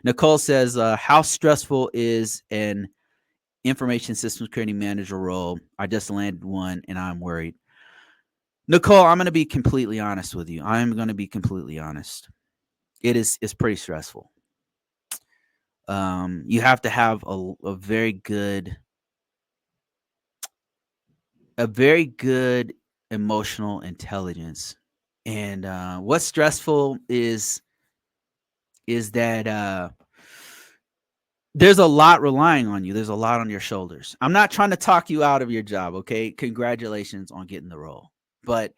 Nicole says, how stressful is an information systems security manager role? I just landed one and I'm worried. Nicole, I'm going to be completely honest with you. I'm going to be completely honest. It's pretty stressful. You have to have a very good emotional intelligence. And what's stressful is that there's a lot relying on you. There's a lot on your shoulders. I'm not trying to talk you out of your job, okay? Congratulations on getting the role. But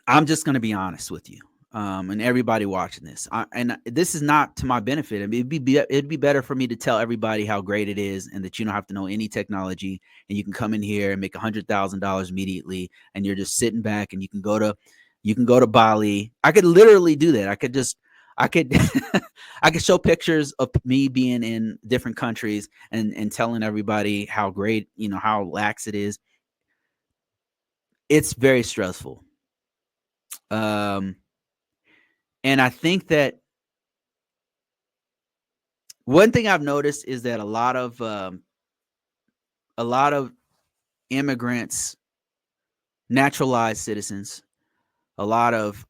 I'm just going to be honest with you, and everybody watching this. And this is not to my benefit. I mean, it'd be better for me to tell everybody how great it is, and that you don't have to know any technology, and you can come in here and make $100,000 immediately, and you're just sitting back, and you can go to Bali. I could literally do that. I could I could show pictures of me being in different countries and telling everybody how great, how lax it is. It's very stressful. Um, and I think that one thing I've noticed is that a lot of immigrants, naturalized citizens, a lot of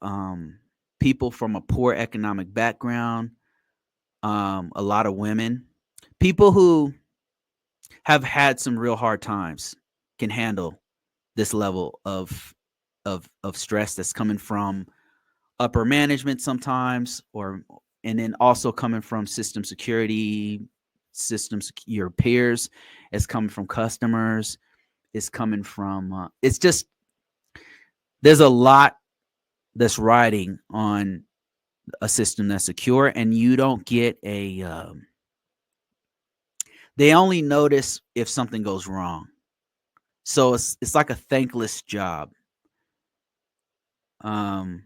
people from a poor economic background, a lot of women, people who have had some real hard times can handle this level of stress that's coming from upper management sometimes, or and then also coming from system security, your peers. It's coming from customers. It's coming from. It's just there's a lot that's riding on a system that's secure, and you don't get a. They only notice if something goes wrong, so it's like a thankless job. Um,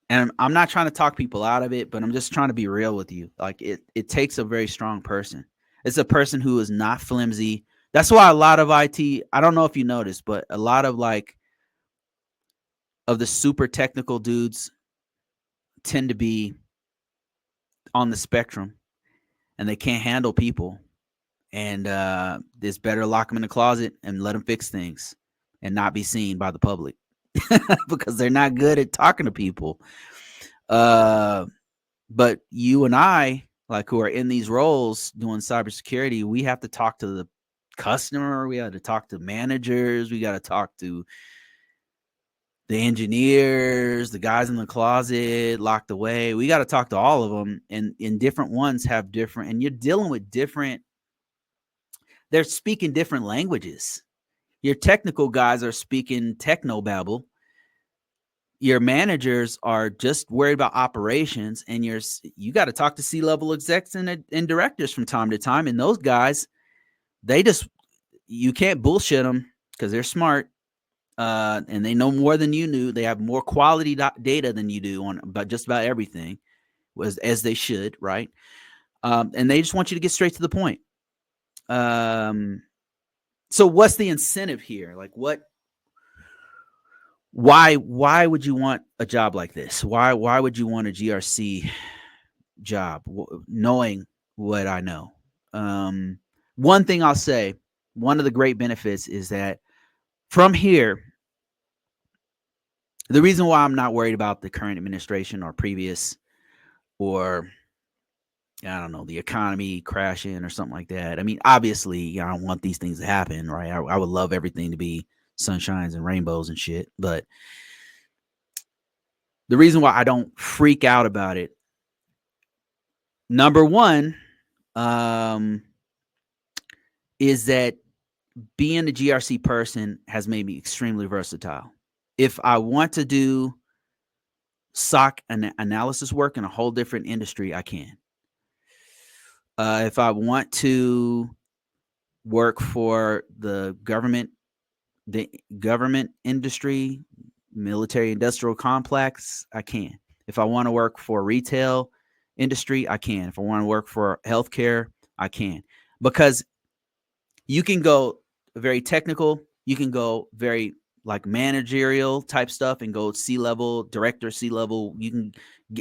and I'm not trying to talk people out of it, but I'm just trying to be real with you. Like it takes a very strong person. It's a person who is not flimsy. That's why a lot of IT, I don't know if you noticed, but a lot of of the super technical dudes tend to be on the spectrum, and they can't handle people. And it's better to lock them in the closet and let them fix things and not be seen by the public because they're not good at talking to people. But you and I, like, who are in these roles doing cybersecurity, we have to talk to the customer. We have to talk to managers. We got to talk to the engineers, the guys in the closet locked away. We got to talk to all of them. And different ones have different, and you're dealing with different, they're speaking different languages. Your technical guys are speaking technobabble. Your managers are just worried about operations, and you got to talk to C-level execs and directors from time to time. And those guys, you can't bullshit them because they're smart, and they know more than you knew. They have more quality data than you do on about just about everything, as they should, right? And they just want you to get straight to the point. So what's the incentive here? Like, why would you want a job like this? Why would you want a GRC job, knowing what I know? One thing I'll say, one of the great benefits is that from here, the reason why I'm not worried about the current administration or previous, or I don't know, the economy crashing or something like that. I mean, obviously, I don't want these things to happen, right? I would love everything to be sunshines and rainbows and shit. But the reason why I don't freak out about it, number one, is that being a GRC person has made me extremely versatile. If I want to do SOC analysis work in a whole different industry, I can. If I want to work for the government industry, military industrial complex, I can. If I want to work for retail industry, I can. If I want to work for healthcare, I can. Because you can go very technical, you can go very like managerial type stuff and go C-level, director, C-level.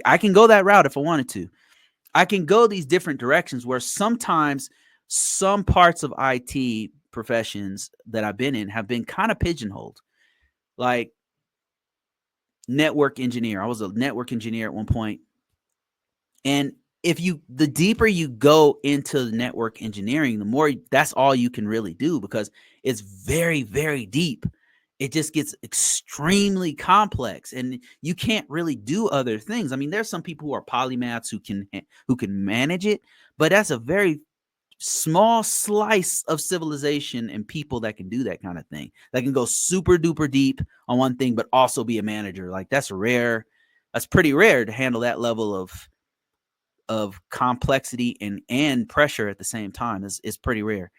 I can go that route if I wanted to. I can go these different directions where sometimes some parts of IT professions that I've been in have been kind of pigeonholed. Like network engineer. I was a network engineer at one point. And the deeper you go into network engineering, the more that's all you can really do because it's very, very deep. It just gets extremely complex and you can't really do other things. I mean, there's some people who are polymaths who can manage it, but that's a very small slice of civilization and people that can do that kind of thing. That can go super duper deep on one thing but also be a manager. Like that's rare. That's pretty rare to handle that level of complexity and pressure at the same time. Is pretty rare.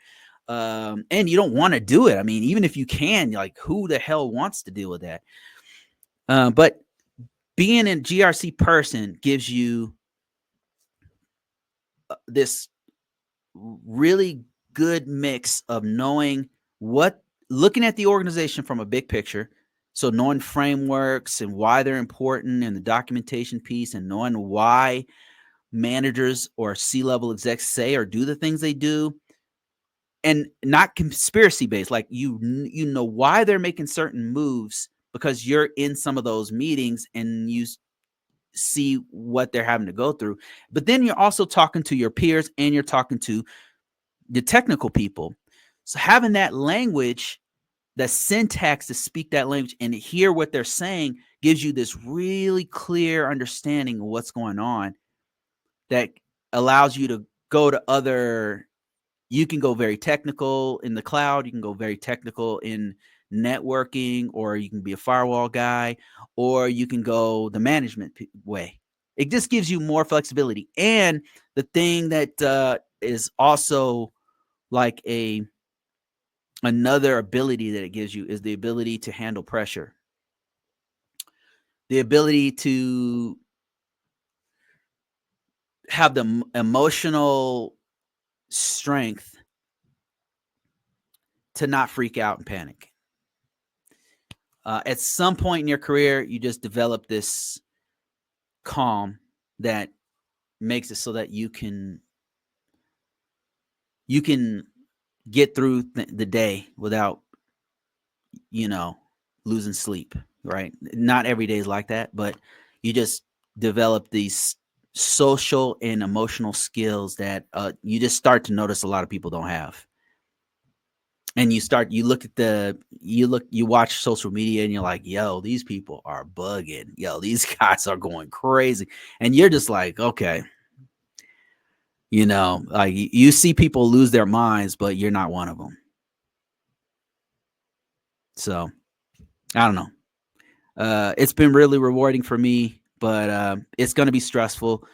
And you don't want to do it. I mean, even if you can, like who the hell wants to deal with that? But being a GRC person gives you this really good mix of knowing looking at the organization from a big picture. So knowing frameworks and why they're important and the documentation piece and knowing why managers or C-level execs say or do the things they do, and not conspiracy based. Like you know why they're making certain moves because you're in some of those meetings and you see what they're having to go through. But then you're also talking to your peers and you're talking to the technical people. So having that language, the syntax to speak that language and hear what they're saying gives you this really clear understanding of what's going on that allows you to go to other. You can go very technical in the cloud. You can go very technical in networking, or you can be a firewall guy, or you can go the management way. It just gives you more flexibility. And the thing that is also like another ability that it gives you is the ability to handle pressure, the ability to have the emotional strength to not freak out and panic. At some point in your career, you just develop this calm that makes it so that you can get through the day without losing sleep. Right? Not every day is like that, but you just develop these social and emotional skills that you just start to notice a lot of people don't have. And you watch social media and you're like, yo, these people are bugging. Yo, these guys are going crazy. And you're just like, okay, like you see people lose their minds, but you're not one of them. So I don't know. It's been really rewarding for me, but it's going to be stressful.